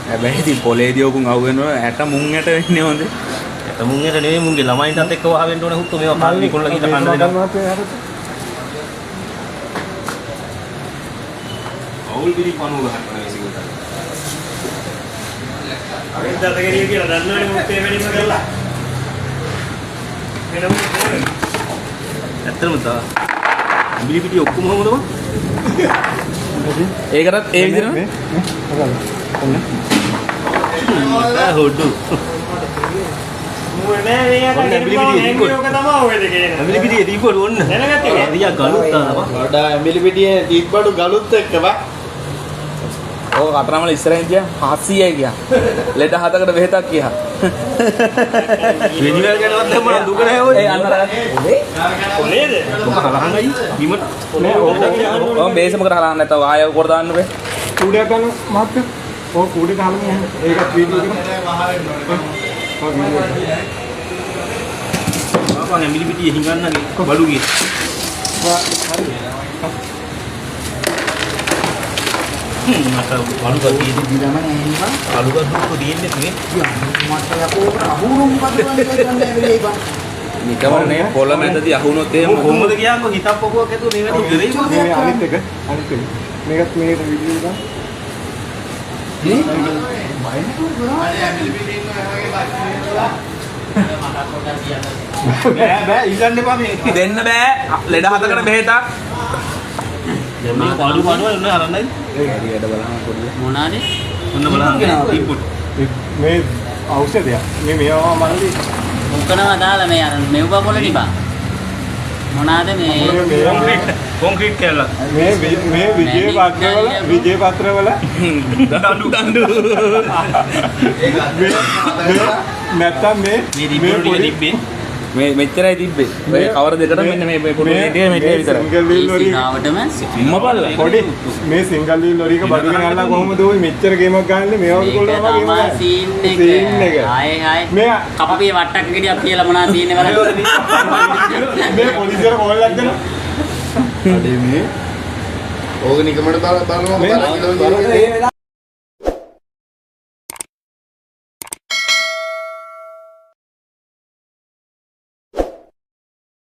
හැබැයි ඉතින් පොලේදී ඔකුන් අහුවෙනවා ඇට මුං ඇට වෙන්නේ හොඳේ. ඇට මුං ඇට නෙවෙයි මුන්ගේ ළමයින්ටත් එක්ක වහවෙන්න ඕනේ හුත්තු මේවා කාල් නිකුල්ලා ගිහින් කන්න දෙනවා. අවුල් බිරි පණුව ගහන්න මේසිකුට. අවිද්දට ගෙනිය කියලා දන්නවනේ මුත්තේ වැඩිම කරලා. ඇත්තටම තා බිලි පිටි ඔක්කොම හොමද බං? ඒකටත් ඒ විදිහම හොඩු මොනේ මේක බිලි පිටි ඔක තමයි ඔය දෙකේ. බිලි පිටි දීපොඩු ඔන්න. දැනගත්තේ රියා ගලුත් තානවා. වඩා බිලි පිටියේ දීපොඩු ගලුත් එක්ක බා. ඕක කතරමල ඉස්සරහින් ගියා 700යි ගියා. ලෙඩ 7කට බෙහෙතක් ගියා. වෙනිවල් ගැනවත් දැන් මම දුක නැහැ ඔය. ඒ අන්න රගත්. ඔනේද? මොක හලහංගයි බිමට. ඔය බේසමකට හලහන්න නැත්නම් වායව කොට දාන්න බෑ. කූඩයක් ගන්න මහත්තයා. ඔය කූඩේ ගහලා යන්න. ඒකත් වීඩියෝ එකට. ඔය වීඩියෝ. ආපහු මිලි පිටියේ හිඟන්නගේ බඩුගේ. හරි. මට අලුගා තියෙන්නේ දිනම නෑ අලුගා දුක්ක තියෙන්නේ නේ මට යකෝ අහුණු මොකද කියන්නේ බං නිකමනේ පොළ මැදදී අහුනොත් එහෙම කොහොමද කියන්නකො හිතක් පොකුවක් ඇතුව මේ වැඩි ඉවරයි මේ අනිත් එක මේකත් මේකට වීඩියෝ එකක් නේ බෑ ඉල්ලන්න එපා මේ දෙන්න බෑ ලෙඩ 7කට බෙහෙතක් දැන් මේ පාඩු පාඩුවල් ඔන්න අරන්නයි ඒක හරි වැඩ බලන්න පොඩ්ඩක් මොනානේ ඔන්න බලන්න ඉක්පුට් මේ ඖෂධයක් මේ මේවා මල්ලි මොකනවා දාලා මේ අර මෙව්ව පොළනේ බං මොනාද මේ කොන්ක්‍රීට් කැල්ලක් මේ විජේ පත්‍රවල දඬු නැත්තම් මේ තිබ්බේ මේ මෙච්චරයි තිබ්බේ ඔය කවර දෙකට මෙන්න මේ පොඩි නෙටේ මෙතේ විතරයි සිංගල් වීල් ලොරි නාවටම මපල්ලා පොඩි මේ සිංගල් වීල් ලොරි එක බඩගෙන යනවා කොහොමද ඔය මෙච්චර ගේමක් ගහන්නේ මේවා කොල්ලම සීන් එක ආයේ මේ කපපිය වට්ටක් ගෙඩියක් කියලා මොනවා තියෙන්නේ බලන්න මේ පොලිසියට කෝල් එකක් දෙනවා අඩේ මේ ඕක නිකමට බලනවා